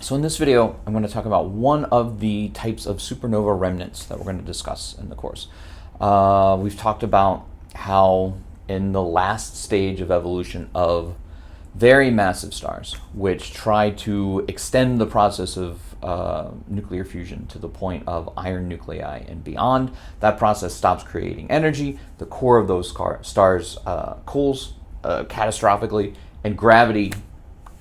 So in this video, I'm going to talk about one of the types of supernova remnants that we're going to discuss in the course. We've talked about how in the last stage of evolution of very massive stars, which try to extend the process of nuclear fusion to the point of iron nuclei and beyond, that process stops creating energy. The core of those stars cools catastrophically, and gravity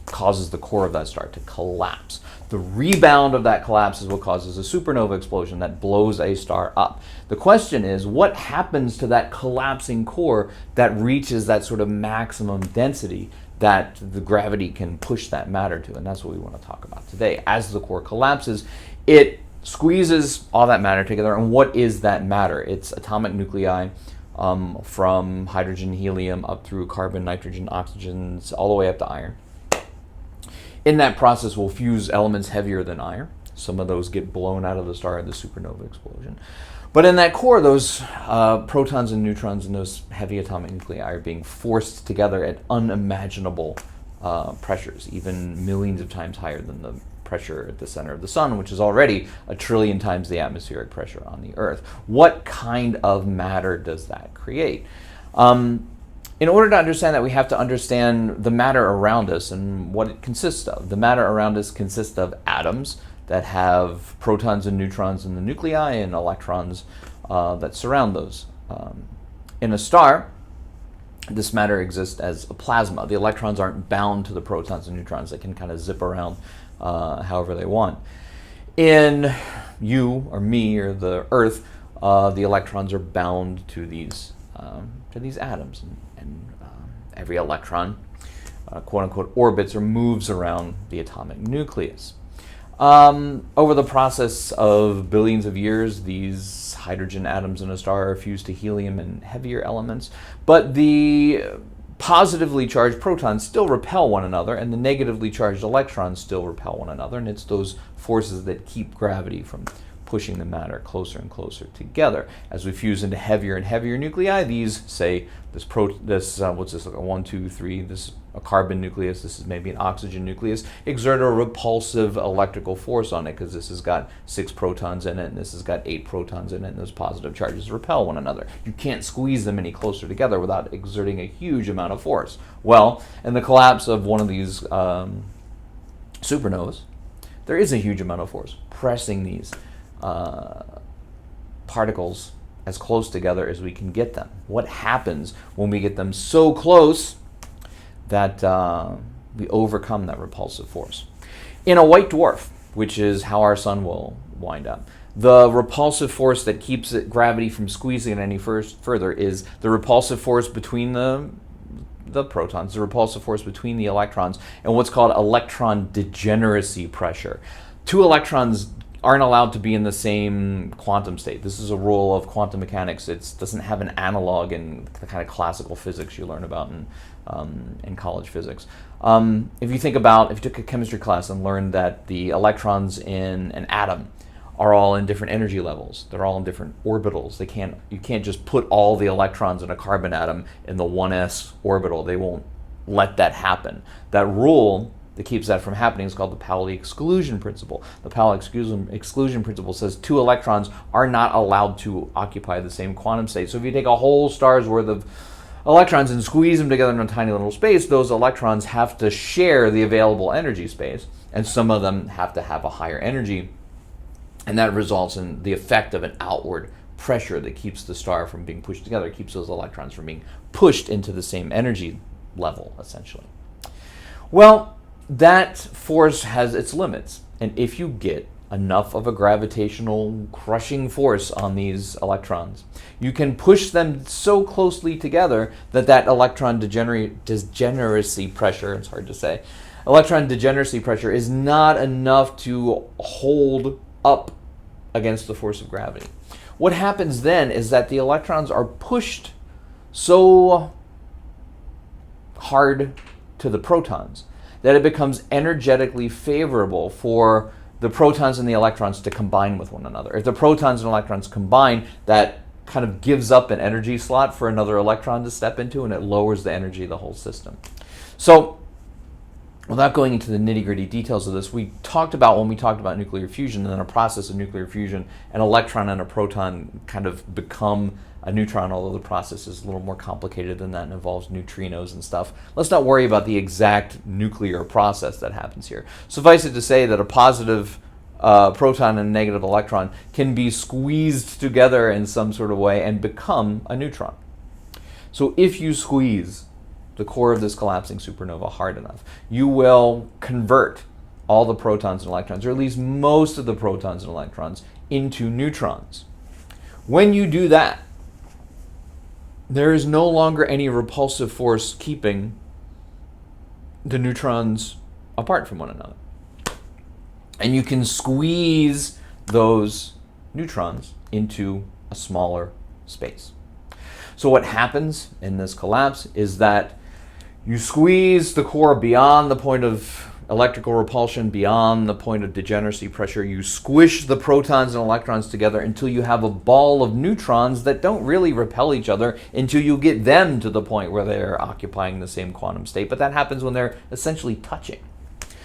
causes the core of that star to collapse. The rebound of that collapse is what causes a supernova explosion that blows a star up. The question is, what happens to that collapsing core that reaches that sort of maximum density that the gravity can push that matter to? And that's what we want to talk about today. As the core collapses, it squeezes all that matter together. And what is that matter? It's atomic nuclei, from hydrogen, helium, up through carbon, nitrogen, oxygens, all the way up to iron. In that process, we'll fuse elements heavier than iron. Some of those get blown out of the star in the supernova explosion. But in that core, those protons and neutrons and those heavy atomic nuclei are being forced together at unimaginable pressures, even millions of times higher than the pressure at the center of the sun, which is already 1 trillion times the atmospheric pressure on the Earth. What kind of matter does that create? In order to understand that, we have to understand the matter around us and what it consists of. The matter around us consists of atoms that have protons and neutrons in the nuclei and electrons that surround those. In a star, this matter exists as a plasma. The electrons aren't bound to the protons and neutrons. They can kind of zip around however they want. In you or me or the Earth, the electrons are bound to these atoms, and every electron, quote-unquote, orbits or moves around the atomic nucleus. Over the process of billions of years, these hydrogen atoms in a star are fused to helium and heavier elements, but the positively charged protons still repel one another, and the negatively charged electrons still repel one another, and it's those forces that keep gravity from pushing the matter closer and closer together. As we fuse into heavier and heavier nuclei, these, say, what's this, like a 1, 2, 3, this is a carbon nucleus, this is maybe an oxygen nucleus, exert a repulsive electrical force on it, because this has got 6 protons in it, and this has got 8 protons in it, and those positive charges repel one another. You can't squeeze them any closer together without exerting a huge amount of force. Well, in the collapse of one of these supernovas, there is a huge amount of force pressing these particles as close together as we can get them. What happens when we get them so close that we overcome that repulsive force? In a white dwarf, which is how our sun will wind up, the repulsive force that keeps gravity from squeezing it any further is the repulsive force between the protons, the repulsive force between the electrons, and what's called electron degeneracy pressure. 2 electrons aren't allowed to be in the same quantum state. This is a rule of quantum mechanics. It doesn't have an analog in the kind of classical physics you learn about in college physics. If you took a chemistry class and learned that the electrons in an atom are all in different energy levels, they're all in different orbitals. You can't just put all the electrons in a carbon atom in the 1s orbital. They won't let that happen. That rule that keeps that from happening is called the Pali exclusion principle. The Pali exclusion principle says 2 electrons are not allowed to occupy the same quantum state. So if you take a whole star's worth of electrons and squeeze them together in a tiny little space, those electrons have to share the available energy space, and some of them have to have a higher energy, and that results in the effect of an outward pressure that keeps the star from being pushed together, keeps those electrons from being pushed into the same energy level, essentially. Well, that force has its limits, and if you get enough of a gravitational crushing force on these electrons, you can push them so closely together that electron degeneracy pressure, it's hard to say, electron degeneracy pressure is not enough to hold up against the force of gravity. What happens then is that the electrons are pushed so hard to the protons that it becomes energetically favorable for the protons and the electrons to combine with one another. If the protons and electrons combine, that kind of gives up an energy slot for another electron to step into, and it lowers the energy of the whole system. So without going into the nitty-gritty details of this, we talked about when we talked about nuclear fusion, and then a process of nuclear fusion, an electron and a proton kind of become a neutron, although the process is a little more complicated than that and involves neutrinos and stuff. Let's not worry about the exact nuclear process that happens here. Suffice it to say that a positive proton and a negative electron can be squeezed together in some sort of way and become a neutron. So if you squeeze the core of this collapsing supernova hard enough, you will convert all the protons and electrons, or at least most of the protons and electrons, into neutrons. When you do that, there is no longer any repulsive force keeping the neutrons apart from one another. And you can squeeze those neutrons into a smaller space. So what happens in this collapse is that you squeeze the core beyond the point of electrical repulsion, beyond the point of degeneracy pressure. You squish the protons and electrons together until you have a ball of neutrons that don't really repel each other until you get them to the point where they're occupying the same quantum state. But that happens when they're essentially touching.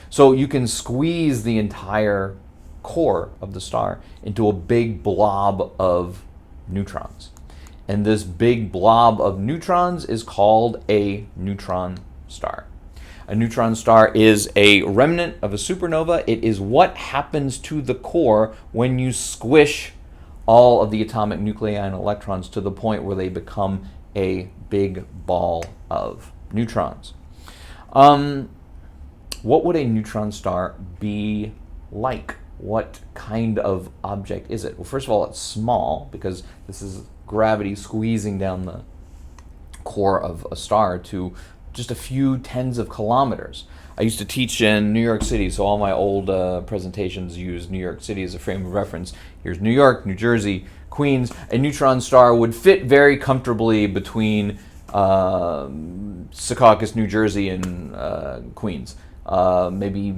So you can squeeze the entire core of the star into a big blob of neutrons. And this big blob of neutrons is called a neutron star. A neutron star is a remnant of a supernova. It is what happens to the core when you squish all of the atomic nuclei and electrons to the point where they become a big ball of neutrons. What would a neutron star be like? What kind of object is it? Well, first of all, it's small because this is gravity squeezing down the core of a star to just a few tens of kilometers. I used to teach in New York City, so all my old presentations use New York City as a frame of reference. Here's New York, New Jersey, Queens. A neutron star would fit very comfortably between Secaucus, New Jersey, and Queens. Maybe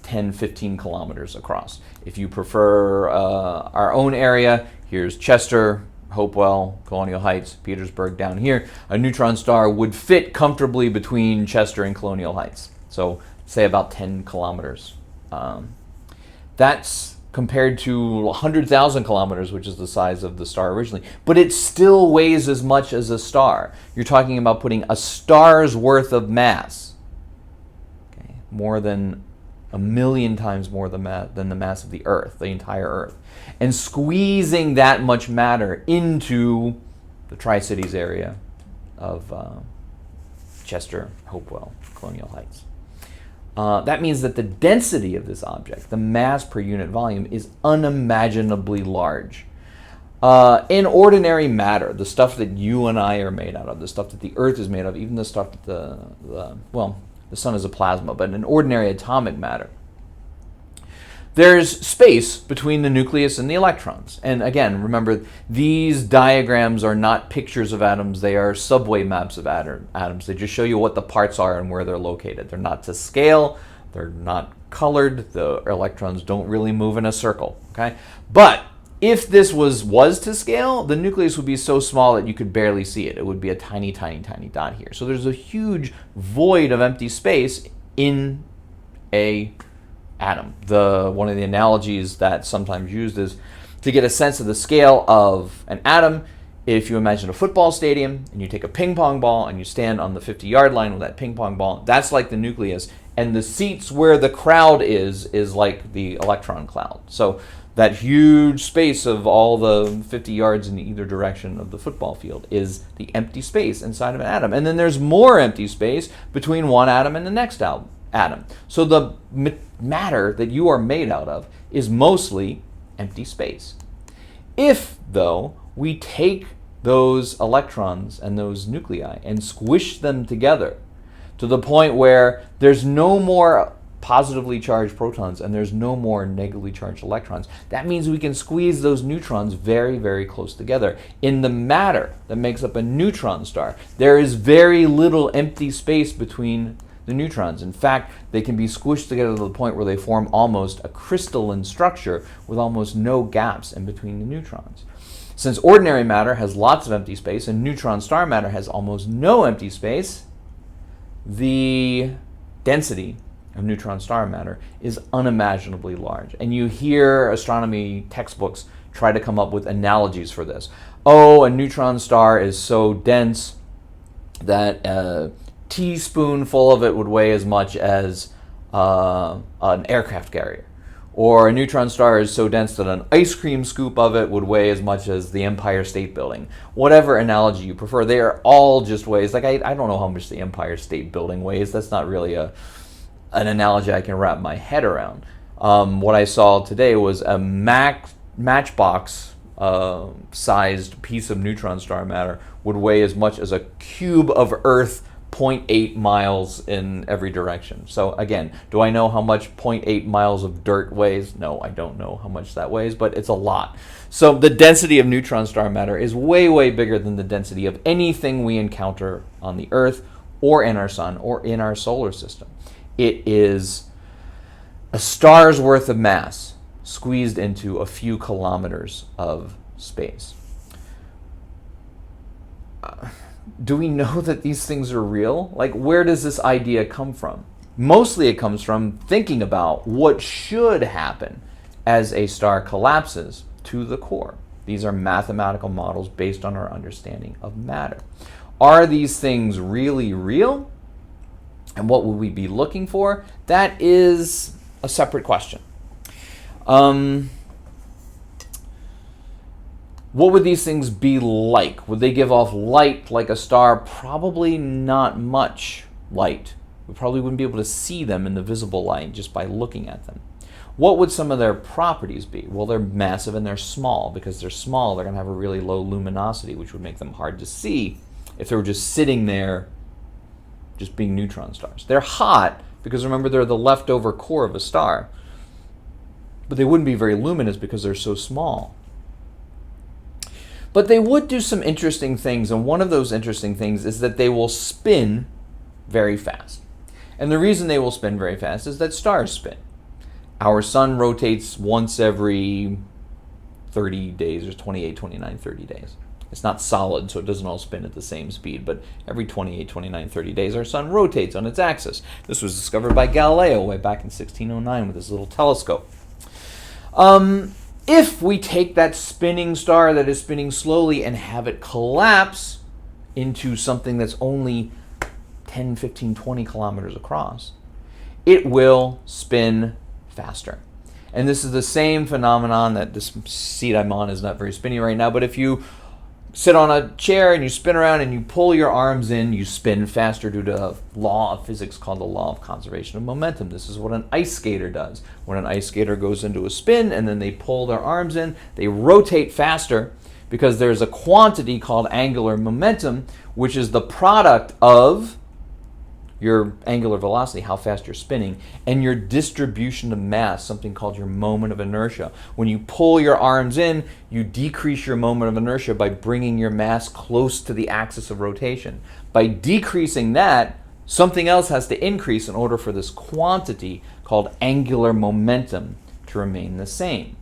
10, 15 kilometers across. If you prefer our own area, here's Chester, Hopewell, Colonial Heights, Petersburg down here. A neutron star would fit comfortably between Chester and Colonial Heights. So say about 10 kilometers. That's compared to 100,000 kilometers, which is the size of the star originally. But it still weighs as much as a star. You're talking about putting a star's worth of mass, okay, more than 1,000,000 times more than the mass of the Earth, the entire Earth, and squeezing that much matter into the Tri-Cities area of Chester, Hopewell, Colonial Heights. That means that the density of this object, the mass per unit volume, is unimaginably large. In ordinary matter, the stuff that you and I are made out of, the stuff that the Earth is made of, even the stuff that the sun is a plasma, but in ordinary atomic matter, there's space between the nucleus and the electrons. And again, remember, these diagrams are not pictures of atoms, they are subway maps of atoms. They just show you what the parts are and where they're located. They're not to scale, they're not colored, the electrons don't really move in a circle, okay? But if this was to scale, the nucleus would be so small that you could barely see it. It would be a tiny, tiny, tiny dot here. So there's a huge void of empty space in a atom. One of the analogies that's sometimes used is to get a sense of the scale of an atom. If you imagine a football stadium and you take a ping pong ball and you stand on the 50-yard line with that ping pong ball, that's like the nucleus. And the seats where the crowd is like the electron cloud. So that huge space of all the 50 yards in either direction of the football field is the empty space inside of an atom. And then there's more empty space between one atom and the next atom. So the matter that you are made out of is mostly empty space. If, though, we take those electrons and those nuclei and squish them together to the point where there's no more positively charged protons and there's no more negatively charged electrons, that means we can squeeze those neutrons very, very close together. In the matter that makes up a neutron star, there is very little empty space between the neutrons. In fact, they can be squished together to the point where they form almost a crystalline structure with almost no gaps in between the neutrons. Since ordinary matter has lots of empty space and neutron star matter has almost no empty space, the density of neutron star matter is unimaginably large. And you hear astronomy textbooks try to come up with analogies for this. Oh, a neutron star is so dense that a teaspoonful of it would weigh as much as an aircraft carrier. Or a neutron star is so dense that an ice cream scoop of it would weigh as much as the Empire State Building. Whatever analogy you prefer, they are all just ways. Like, I don't know how much the Empire State Building weighs. That's not really an analogy I can wrap my head around. What I saw today was a matchbox sized piece of neutron star matter would weigh as much as a cube of Earth 0.8 miles in every direction. So again, do I know how much 0.8 miles of dirt weighs? No, I don't know how much that weighs, but it's a lot. So the density of neutron star matter is way, way bigger than the density of anything we encounter on the Earth or in our sun or in our solar system. It is a star's worth of mass squeezed into a few kilometers of space. Do we know that these things are real? Like, where does this idea come from? Mostly it comes from thinking about what should happen as a star collapses to the core. These are mathematical models based on our understanding of matter. Are these things really real? And what would we be looking for? That is a separate question. What would these things be like? Would they give off light like a star? Probably not much light. We probably wouldn't be able to see them in the visible light just by looking at them. What would some of their properties be? Well, they're massive and they're small. Because they're small, they're going to have a really low luminosity, which would make them hard to see if they were just sitting there just being neutron stars. They're hot because, remember, they're the leftover core of a star. But they wouldn't be very luminous because they're so small. But they would do some interesting things, and one of those interesting things is that they will spin very fast. And the reason they will spin very fast is that stars spin. Our sun rotates once every 30 days, or 28, 29, 30 days. It's not solid, so it doesn't all spin at the same speed, but every 28, 29, 30 days, our sun rotates on its axis. This was discovered by Galileo way back in 1609 with his little telescope. If we take that spinning star that is spinning slowly and have it collapse into something that's only 10, 15, 20 kilometers across, it will spin faster. And this is the same phenomenon that this seat I'm on is not very spinny right now, but if you sit on a chair and you spin around and you pull your arms in, you spin faster due to a law of physics called the law of conservation of momentum. This is what an ice skater does. When an ice skater goes into a spin and then they pull their arms in, they rotate faster because there's a quantity called angular momentum, which is the product of your angular velocity, how fast you're spinning, and your distribution of mass, something called your moment of inertia. When you pull your arms in, you decrease your moment of inertia by bringing your mass close to the axis of rotation. By decreasing that, something else has to increase in order for this quantity called angular momentum to remain the same.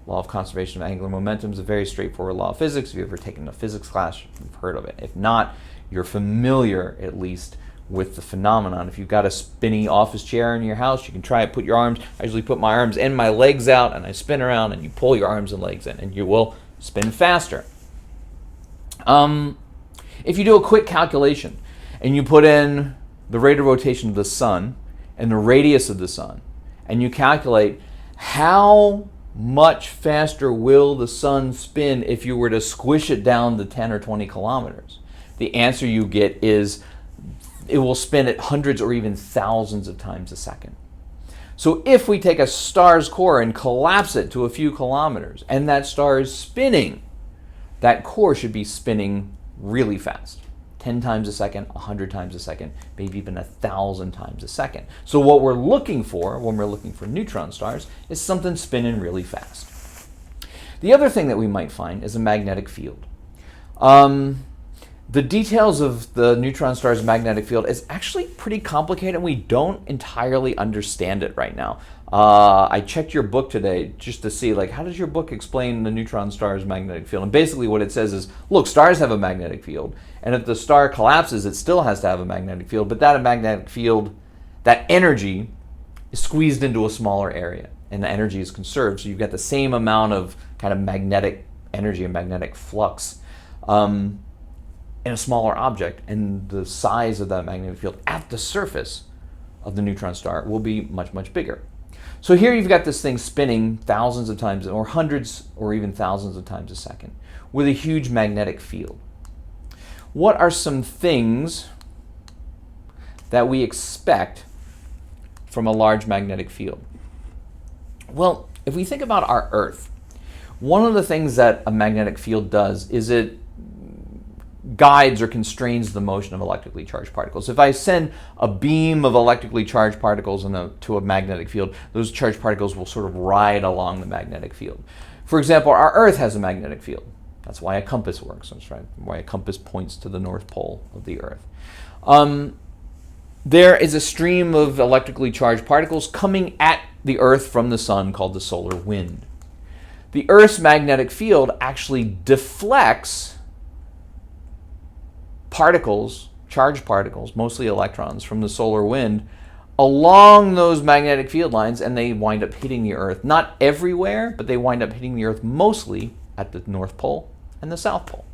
Law of conservation of angular momentum is a very straightforward law of physics. If you've ever taken a physics class, you've heard of it. If not, you're familiar, at least, with the phenomenon. If you've got a spinny office chair in your house, you can try it. Put your arms. I usually put my arms and my legs out, and I spin around, and you pull your arms and legs in, and you will spin faster. If you do a quick calculation, and you put in the rate of rotation of the sun and the radius of the sun, and you calculate how much faster will the sun spin if you were to squish it down to 10 or 20 kilometers, the answer you get is it will spin at hundreds or even thousands of times a second. So if we take a star's core and collapse it to a few kilometers, and that star is spinning, that core should be spinning really fast. 10 times a second, 100 times a second, maybe even 1,000 times a second. So what we're looking for when we're looking for neutron stars is something spinning really fast. The other thing that we might find is a magnetic field. The details of the neutron star's magnetic field is actually pretty complicated, and we don't entirely understand it right now. I checked your book today just to see, like, how does your book explain the neutron star's magnetic field? And basically what it says is, look, stars have a magnetic field, and if the star collapses, it still has to have a magnetic field, but that magnetic field, that energy, is squeezed into a smaller area, and the energy is conserved. So you've got the same amount of kind of magnetic energy and magnetic flux in a smaller object, and the size of that magnetic field at the surface of the neutron star will be much, much bigger. So here you've got this thing spinning thousands of times, or hundreds or even thousands of times a second, with a huge magnetic field. What are some things that we expect from a large magnetic field? Well, if we think about our Earth, one of the things that a magnetic field does is it guides or constrains the motion of electrically charged particles. If I send a beam of electrically charged particles to a magnetic field, those charged particles will sort of ride along the magnetic field. For example, our Earth has a magnetic field. That's why a compass works. That's right, why a compass points to the North Pole of the Earth. There is a stream of electrically charged particles coming at the Earth from the sun called the solar wind. The Earth's magnetic field actually deflects particles, charged particles, mostly electrons, from the solar wind along those magnetic field lines, and they wind up hitting the Earth. Not everywhere, but they wind up hitting the Earth mostly at the North Pole and the South Pole.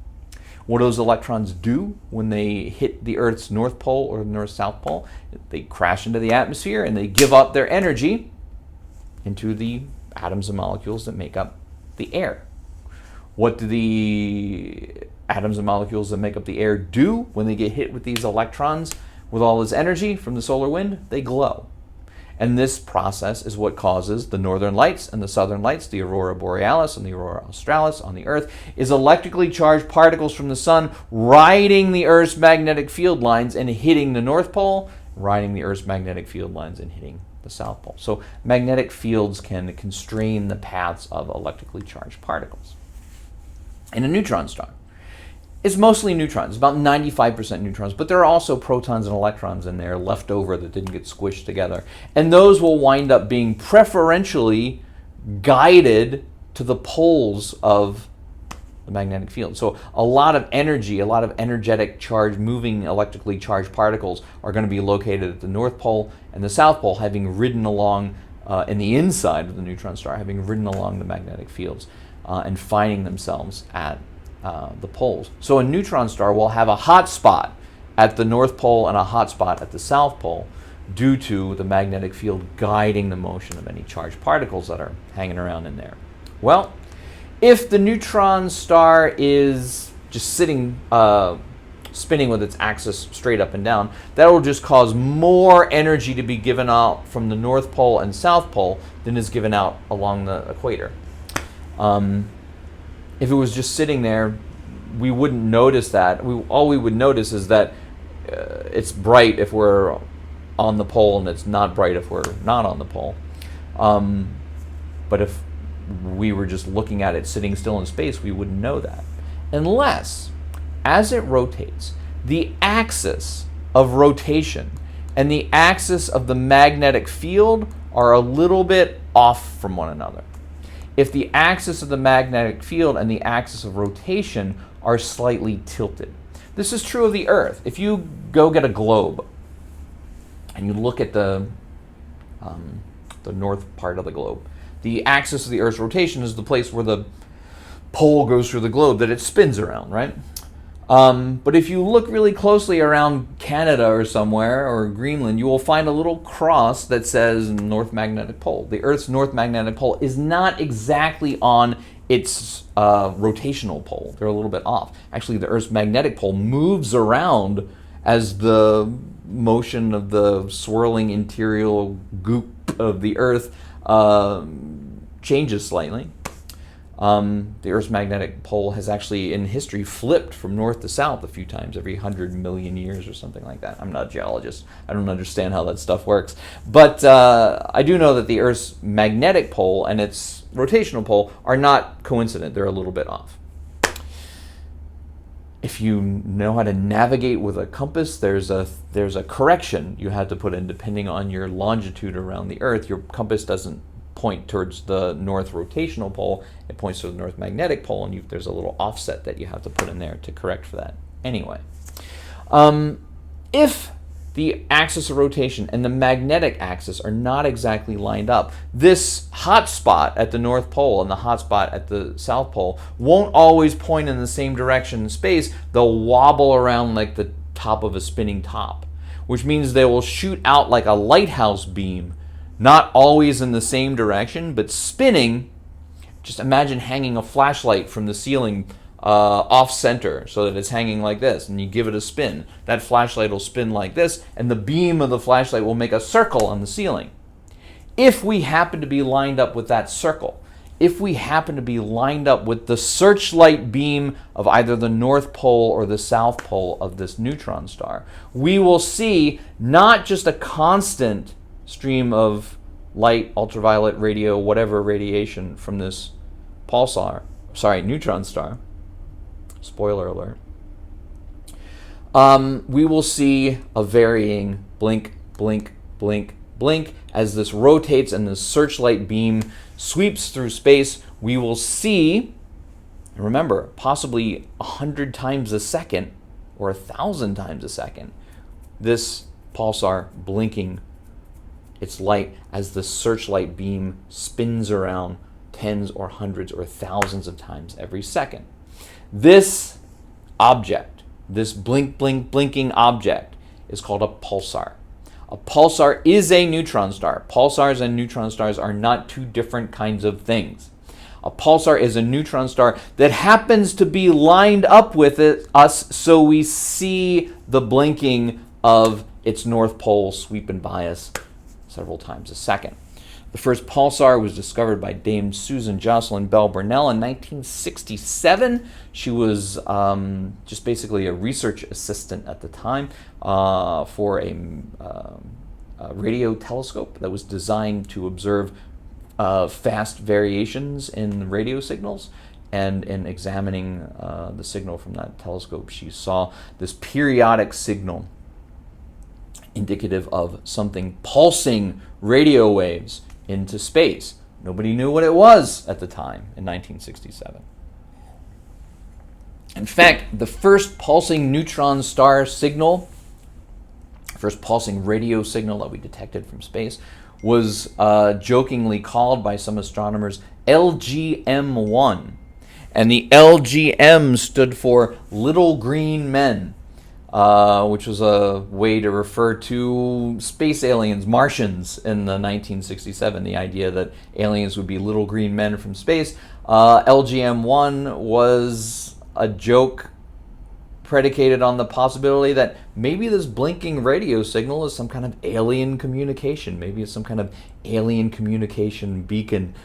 What do those electrons do when they hit the Earth's North Pole or the North-South Pole? They crash into the atmosphere and they give up their energy into the atoms and molecules that make up the air. What do the atoms and molecules that make up the air do when they get hit with these electrons with all this energy from the solar wind? They glow. And this process is what causes the northern lights and the southern lights, the aurora borealis and the aurora australis on the Earth, is electrically charged particles from the sun riding the Earth's magnetic field lines and hitting the North Pole, riding the Earth's magnetic field lines and hitting the South Pole. So magnetic fields can constrain the paths of electrically charged particles. In a neutron star, it's mostly neutrons, about 95% neutrons, but there are also protons and electrons in there left over that didn't get squished together. And those will wind up being preferentially guided to the poles of the magnetic field. So a lot of energy, a lot of energetic charge, moving electrically charged particles are going to be located at the North Pole and the South Pole, having ridden along in the inside of the neutron star, having ridden along the magnetic fields and finding themselves at the poles. So a neutron star will have a hot spot at the North Pole and a hot spot at the South Pole due to the magnetic field guiding the motion of any charged particles that are hanging around in there. Well, if the neutron star is just sitting, spinning with its axis straight up and down, that will just cause more energy to be given out from the North Pole and South Pole than is given out along the equator. If it was just sitting there, we wouldn't notice that. All we would notice is that it's bright if we're on the pole and it's not bright if we're not on the pole. But if we were just looking at it sitting still in space, we wouldn't know that. Unless, as it rotates, the axis of rotation and the axis of the magnetic field are a little bit off from one another. If the axis of the magnetic field and the axis of rotation are slightly tilted. This is true of the Earth. If you go get a globe and you look at the north part of the globe, the axis of the Earth's rotation is the place where the pole goes through the globe that it spins around, right? But if you look really closely around Canada or somewhere, or Greenland, you will find a little cross that says North Magnetic Pole. The Earth's North Magnetic Pole is not exactly on its rotational pole. They're a little bit off. Actually, the Earth's magnetic pole moves around as the motion of the swirling interior goop of the Earth changes slightly. The Earth's magnetic pole has actually, in history, flipped from north to south a few times every 100 million years or something like that. I'm not a geologist. I don't understand how that stuff works. But I do know that the Earth's magnetic pole and its rotational pole are not coincident. They're a little bit off. If you know how to navigate with a compass, there's a correction you have to put in depending on your longitude around the Earth. Your compass doesn't point towards the north rotational pole, it points to the north magnetic pole, and there's a little offset that you have to put in there to correct for that. Anyway, if the axis of rotation and the magnetic axis are not exactly lined up. This hot spot at the North Pole and the hot spot at the South Pole won't always point in the same direction in space. They'll wobble around like the top of a spinning top, which means they will shoot out like a lighthouse beam, not always in the same direction, but spinning. Just imagine hanging a flashlight from the ceiling off center so that it's hanging like this, and you give it a spin. That flashlight will spin like this, and the beam of the flashlight will make a circle on the ceiling. If we happen to be lined up with that circle, if we happen to be lined up with the searchlight beam of either the North Pole or the South Pole of this neutron star, we will see not just a constant stream of light, ultraviolet, radio, whatever radiation from this neutron star. Spoiler alert. We will see a varying blink, blink, blink, blink as this rotates and the searchlight beam sweeps through space. We will see, remember, possibly 100 times a second or 1,000 times a second, this pulsar blinking its light as the searchlight beam spins around tens or hundreds or thousands of times every second. This object, this blink, blink, blinking object, is called a pulsar. A pulsar is a neutron star. Pulsars and neutron stars are not two different kinds of things. A pulsar is a neutron star that happens to be lined up with us so we see the blinking of its North Pole sweeping by us several times a second. The first pulsar was discovered by Dame Susan Jocelyn Bell Burnell in 1967. She was just basically a research assistant at the time for a radio telescope that was designed to observe fast variations in radio signals. And in examining the signal from that telescope, she saw this periodic signal indicative of something pulsing radio waves into space. Nobody knew what it was at the time in 1967. In fact, the first pulsing neutron star signal, first pulsing radio signal that we detected from space, was jokingly called by some astronomers LGM-1. And the LGM stood for Little Green Men, which was a way to refer to space aliens, Martians, in the 1967. The idea that aliens would be little green men from space. LGM-1 was a joke predicated on the possibility that maybe this blinking radio signal is some kind of alien communication. Maybe it's some kind of alien communication beacon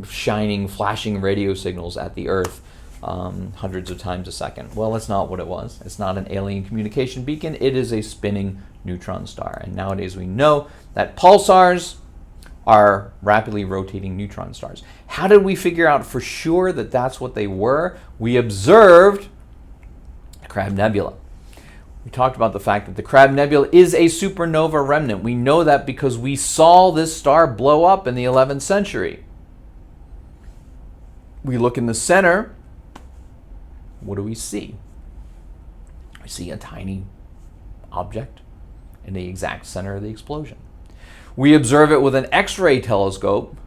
shining, flashing radio signals at the Earth hundreds of times a second. Well, that's not what it was. It's not an alien communication beacon. It is a spinning neutron star. And nowadays we know that pulsars are rapidly rotating neutron stars. How did we figure out for sure that that's what they were? We observed the Crab Nebula. We talked about the fact that the Crab Nebula is a supernova remnant. We know that because we saw this star blow up in the 11th century. We look in the center. What do we see? We see a tiny object in the exact center of the explosion. We observe it with an X-ray telescope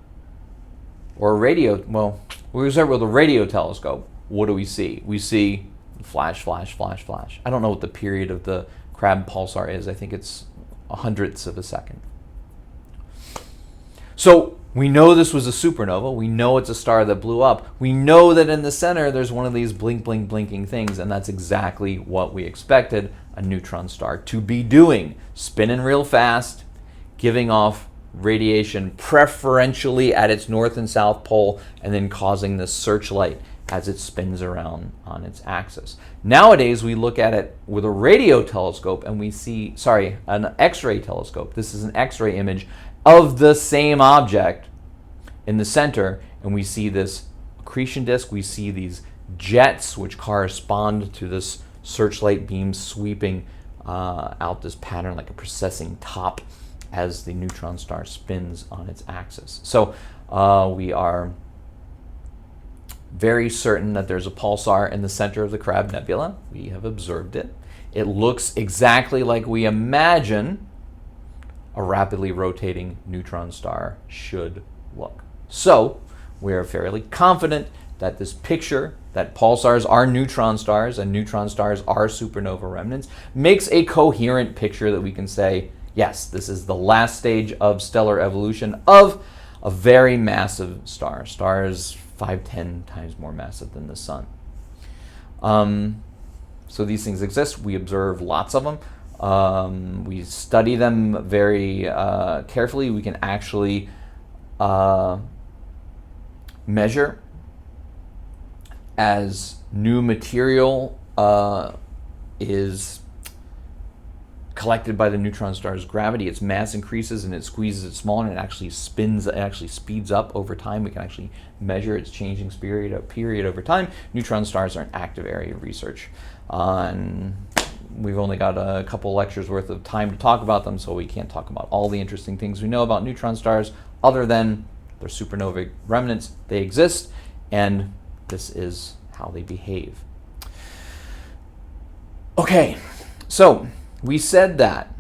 or a radio. Well, we observe it with a radio telescope. What do we see? We see flash, flash, flash, flash. I don't know what the period of the Crab pulsar is. I think it's 100ths of a second. So we know this was a supernova. We know it's a star that blew up. We know that in the center there's one of these blink, blink, blinking things, and that's exactly what we expected a neutron star to be doing. Spinning real fast, giving off radiation preferentially at its north and south pole, and then causing this searchlight as it spins around on its axis. Nowadays, we look at it with a radio telescope and we see, an X-ray telescope. This is an X-ray image of the same object in the center, and we see this accretion disk. We see these jets which correspond to this searchlight beam sweeping out this pattern like a precessing top as the neutron star spins on its axis. So we are very certain that there's a pulsar in the center of the Crab Nebula. We have observed it. It looks exactly like we imagine a rapidly rotating neutron star should look. So we are fairly confident that this picture, that pulsars are neutron stars and neutron stars are supernova remnants, makes a coherent picture that we can say, yes, this is the last stage of stellar evolution of a very massive star. Stars 5-10 times more massive than the sun. So these things exist. We observe lots of them. We study them very carefully. We can actually measure as new material is collected by the neutron star's gravity, its mass increases and it squeezes it smaller and it actually spins, it actually speeds up over time. We can actually measure its changing period over time. Neutron stars are an active area of research. And we've only got a couple lectures worth of time to talk about them, so we can't talk about all the interesting things we know about neutron stars other than they're supernovae remnants. They exist, and this is how they behave. Okay, so we said that.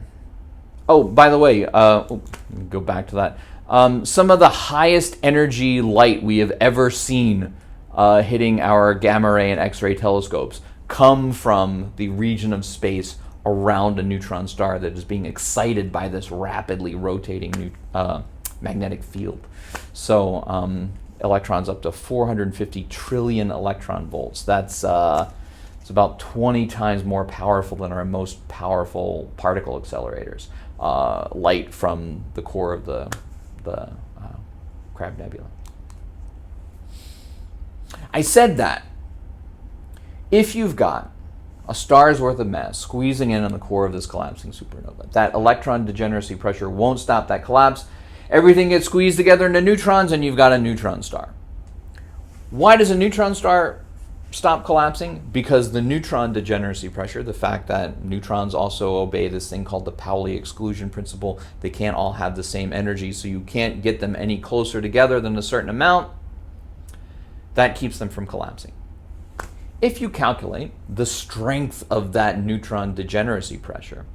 Oh, by the way, go back to that. Some of the highest energy light we have ever seen hitting our gamma ray and X-ray telescopes come from the region of space around a neutron star that is being excited by this rapidly rotating magnetic field. So electrons up to 450 trillion electron volts. That's it's about 20 times more powerful than our most powerful particle accelerators. Light from the core of the Crab Nebula. I said that if you've got a star's worth of mass squeezing in on the core of this collapsing supernova, that electron degeneracy pressure won't stop that collapse. Everything gets squeezed together into neutrons and you've got a neutron star. Why does a neutron star stop collapsing? Because the neutron degeneracy pressure, the fact that neutrons also obey this thing called the Pali exclusion principle, they can't all have the same energy, so you can't get them any closer together than a certain amount, that keeps them from collapsing. If you calculate the strength of that neutron degeneracy pressure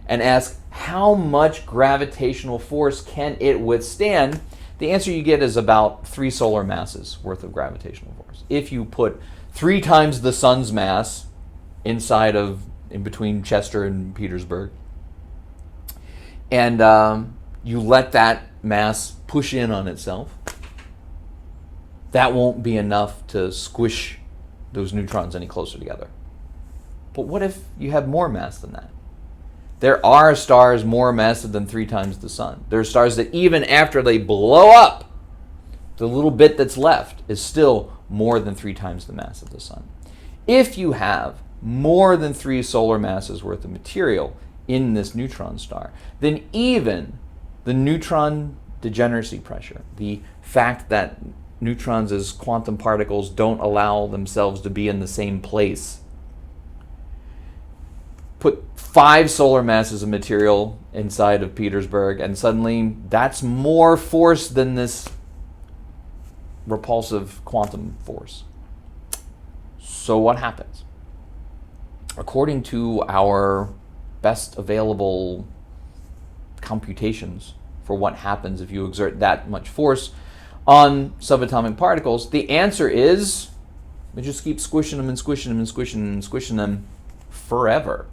and ask how much gravitational force can it withstand, the answer you get is about 3 solar masses worth of gravitational force. If you put 3 times the sun's mass in between Chester and Petersburg, and you let that mass push in on itself, that won't be enough to squish those neutrons any closer together. But what if you have more mass than that? There are stars more massive than 3 times the sun. There are stars that even after they blow up, the little bit that's left is still more than 3 times the mass of the sun. If you have more than 3 solar masses worth of material in this neutron star, then even the neutron degeneracy pressure, the fact that neutrons as quantum particles don't allow themselves to be in the same place. Put 5 solar masses of material inside of Petersburg, and suddenly that's more force than this repulsive quantum force. So what happens? According to our best available computations for what happens if you exert that much force on subatomic particles, the answer is we just keep squishing them and squishing them and squishing them and squishing them forever.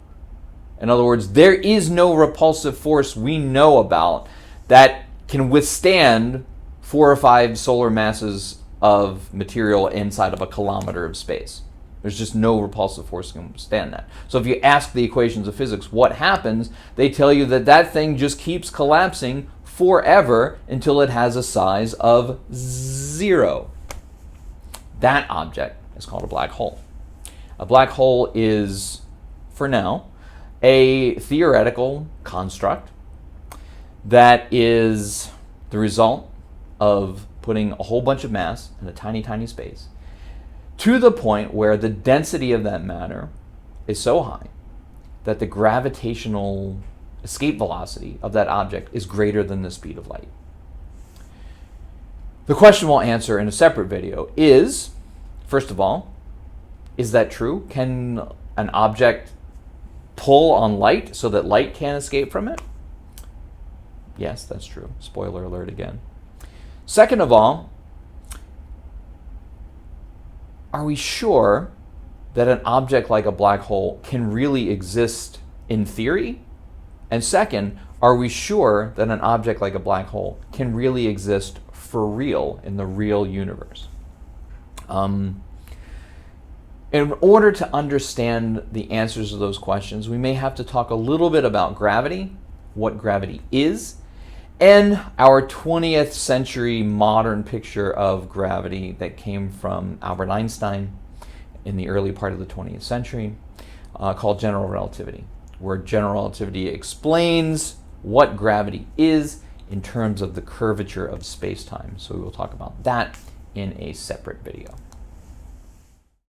In other words, there is no repulsive force we know about that can withstand 4 or 5 solar masses of material inside of a kilometer of space. There's just no repulsive force that can withstand that. So if you ask the equations of physics what happens, they tell you that that thing just keeps collapsing forever until it has a size of 0. That object is called a black hole. A black hole is, for now, a theoretical construct that is the result of putting a whole bunch of mass in a tiny, tiny space to the point where the density of that matter is so high that the gravitational escape velocity of that object is greater than the speed of light. The question we'll answer in a separate video is, first of all, is that true? Can an object pull on light so that light can't escape from it? Yes, that's true. Spoiler alert again. Second of all, are we sure that an object like a black hole can really exist in theory? And second, are we sure that an object like a black hole can really exist for real in the real universe? In order to understand the answers to those questions, we may have to talk a little bit about gravity, what gravity is, and our 20th century modern picture of gravity that came from Albert Einstein in the early part of the 20th century, called general relativity, where general relativity explains what gravity is in terms of the curvature of space-time. So we will talk about that in a separate video.